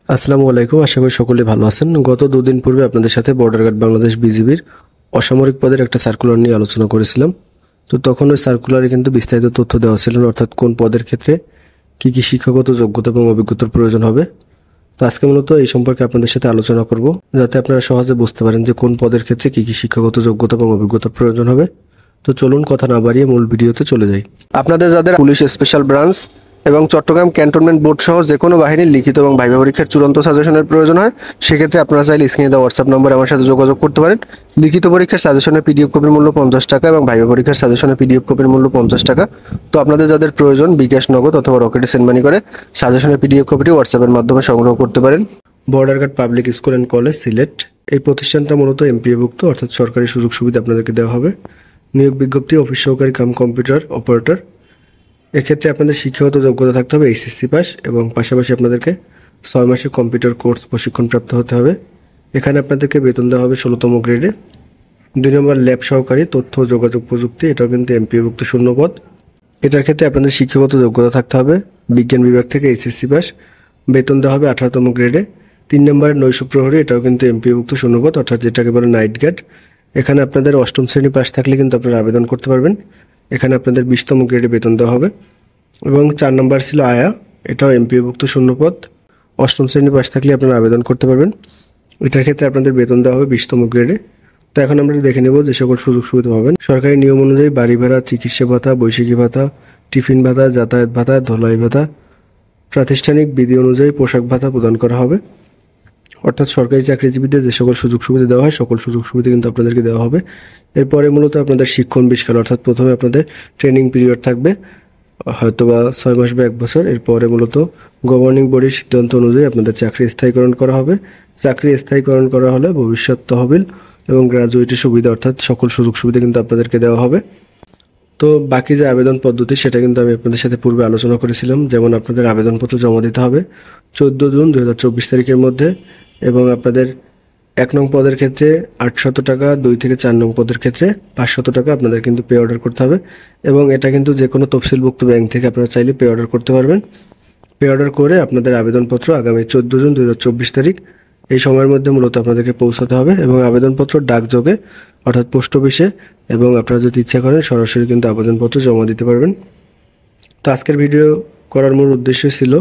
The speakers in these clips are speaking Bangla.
আসসালামু আলাইকুম। আশা করি সকলে ভালো আছেন। গত দুদিন পূর্বে আপনাদের সাথে বর্ডার গার্ড বাংলাদেশ বিজিবির অসামরিক পদের একটা সার্কুলার নিয়ে আলোচনা করেছিলাম। তো তখন ওই সার্কুলারে কিন্তু বিস্তারিত তথ্য দেওয়া ছিল, অর্থাৎ কোন পদের ক্ষেত্রে কি কি শিক্ষাগত যোগ্যতা এবং অভিজ্ঞতার প্রয়োজন হবে। তো আজকে মূলত এই সম্পর্কে আপনাদের সাথে আলোচনা করব, যাতে আপনারা সহজে বুঝতে পারেন যে কোন পদের ক্ষেত্রে কি কি শিক্ষাগত যোগ্যতা এবং অভিজ্ঞতার প্রয়োজন হবে। তো চলুন কথা না বাড়িয়ে মূল ভিডিওতে চলে যাই। আপনাদের যাদের পুলিশ স্পেশাল ব্রাঞ্চ এবং চট্টগ্রাম ক্যান্টনমেন্ট বোর্ড সহ যে কোনো বাহিনীর লিখিত এবং ভাইভা পরীক্ষার চূড়ান্ত সাজেশনের প্রয়োজন হয়, সেক্ষেত্রে আপনারা চাইলে স্ক্রিনে দেওয়া হোয়াটসঅ্যাপ নম্বরে আমার সাথে যোগাযোগ করতে পারেন। লিখিত পরীক্ষার সাজেশনের পিডিএফ কপির মূল্য 50 টাকা এবং ভাইভা পরীক্ষার সাজেশনের পিডিএফ কপির মূল্য 50 টাকা। তো আপনাদের যাদের প্রয়োজন বিকাশ, নগদ অথবা রকেটে সেন্ড মানি করে সাজেশনের পিডিএফ কপিটি হোয়াটসঅ্যাপের মাধ্যমে সংগ্রহ করতে পারেন। Border guard public school and college Sylhet, এই প্রতিষ্ঠানটা মূলত এমপিওভুক্ত, অর্থাৎ সরকারি সুযোগ সুবিধা আপনাদেরকে দেওয়া হবে। নিয়োগ বিজ্ঞপ্তি অফিস সহকারী কাম কম্পিউটার অপারেটর। এক্ষেত্রে আপনাদের শিক্ষাগত যোগ্যতা থাকতে হবে এইচএসসি পাস, এবং পাশাপাশি আপনাদেরকে 6 মাসের কম্পিউটার কোর্স প্রশিক্ষণ প্রাপ্ত হতে হবে। এখানে আপনাদেরকে বেতন দেওয়া হবে 16তম গ্রেডে। 2 নম্বর ল্যাব সহকারী তথ্য ও যোগাযোগ প্রযুক্তি, এটাও কিন্তু এমপিওভুক্ত শূন্যপদ। এটার ক্ষেত্রে আপনাদের শিক্ষাগত যোগ্যতা থাকতে হবে বিজ্ঞান বিভাগ থেকে এইচএসসি পাস, বেতন দেওয়া হবে 18তম গ্রেডে। 3 নম্বর নৈশ প্রহরী, এটাও কিন্তু এমপিওভুক্ত শূন্যপদ, অর্থাৎ যেটাকে বলে নাইট গার্ড। এখানে আপনাদের 8ম শ্রেণী পাস থাকলে কিন্তু আপনারা আবেদন করতে পারবেন। এখানে আপনাদের 20তম গ্রেডে বেতন দেওয়া হবে। এবং 4 নম্বর ছিল আয়া, এটাও এমপিওভুক্ত শূন্যপদ, 8ম শ্রেণী পাস থাকলে আপনারা আবেদন করতে পারবেন। এটার ক্ষেত্রে আপনাদের বেতন দেওয়া হবে 20তম গ্রেডে। তো এখন আমরা দেখে নেব যে সকল সুযোগ সুবিধা পাবেন। সরকারি নিয়ম অনুযায়ী বাড়ি ভাড়া, চিকিৎসা ভাতা, বৈশাখী ভাতা, টিফিন ভাতা, যাতায়াত ভাতা, ধলাই ভাতা, প্রাতিষ্ঠানিক বিধি অনুযায়ী পোশাক ভাতা প্রদান করা হবে। অর্থাৎ সরকারি চাকরিজীবীদের যে সকল সুযোগ সুবিধা দেওয়া হয়, সকল সুযোগ সুবিধা কিন্তু আপনাদেরকে দেওয়া হবে। এরপরে মূলত আপনাদের শিক্ষণ বিষকাল, অর্থাৎ প্রথমে আপনাদের ট্রেনিং পিরিয়ড থাকবে হয়তোবা 6 মাস বা 1 বছর। এরপরে মূলত গভর্নিং বডির সিদ্ধান্ত অনুযায়ী আপনাদের চাকরি স্থায়ীকরণ করা হবে। চাকরি স্থায়ীকরণ করা হলে ভবিষ্যৎ তহবিল এবং গ্র্যাজুয়েটের সুবিধা, অর্থাৎ সকল সুযোগ সুবিধা কিন্তু আপনাদেরকে দেওয়া হবে। তো বাকি যে আবেদন পদ্ধতি, সেটা কিন্তু আমি আপনাদের সাথে পূর্বে আলোচনা করেছিলাম। যেমন আপনাদের আবেদনপত্র জমা দিতে হবে 14 জুন 2024 তারিখের মধ্যে, এবং আপনাদের 1 নং পদের ক্ষেত্রে 800 টাকা, 2 থেকে 4 নং পদের ক্ষেত্রে 500 টাকা আপনাদের কিন্তু পে অর্ডার করতে হবে। এবং এটা কিন্তু যে কোনো তফসিলভুক্ত ব্যাংক থেকে আপনারা চাইলে পে অর্ডার করতে পারবেন। পে অর্ডার করে আপনাদের আবেদনপত্র আগামী 14 জুন 2024 তারিখ এই সময়ের মধ্যে মূলত আপনাদেরকে পৌঁছাতে হবে। এবং আবেদনপত্র ডাকযোগে, অর্থাৎ পোস্ট অফিসে, এবং আপনারা যদি ইচ্ছা করেন সরাসরি কিন্তু আবেদনপত্র জমা দিতে পারবেন। তো আজকের ভিডিও করার মূল উদ্দেশ্য ছিল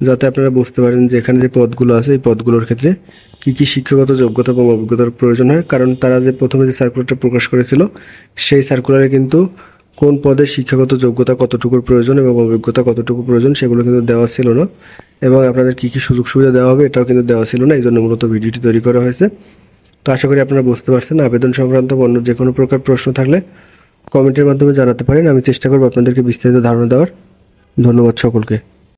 যাতে আপনারা বুঝতে পারেন যে এখানে যে পদগুলো আছে, এই পদগুলোর ক্ষেত্রে কি কি শিক্ষাগত যোগ্যতা এবং অভিজ্ঞতার প্রয়োজন হয়। কারণ তারা যে প্রথমে যে সার্কুলারটা প্রকাশ করেছিল, সেই সার্কুলারে কিন্তু কোন পদের শিক্ষাগত যোগ্যতা কতটুকুর প্রয়োজন এবং অভিজ্ঞতা কতটুকু প্রয়োজন সেগুলো কিন্তু দেওয়া ছিল না, এবং আপনাদের কি কি সুযোগ সুবিধা দেওয়া হবে এটাও কিন্তু দেওয়া ছিল না। এই জন্য মূলত ভিডিওটি তৈরি করা হয়েছে। তো আশা করি আপনারা বুঝতে পারছেন। আবেদন সংক্রান্ত অন্য যে কোনো প্রকার প্রশ্ন থাকলে কমেন্টের মাধ্যমে জানাতে পারেন, আমি চেষ্টা করব আপনাদেরকে বিস্তারিত ধারণা দেওয়ার। ধন্যবাদ সকলকে।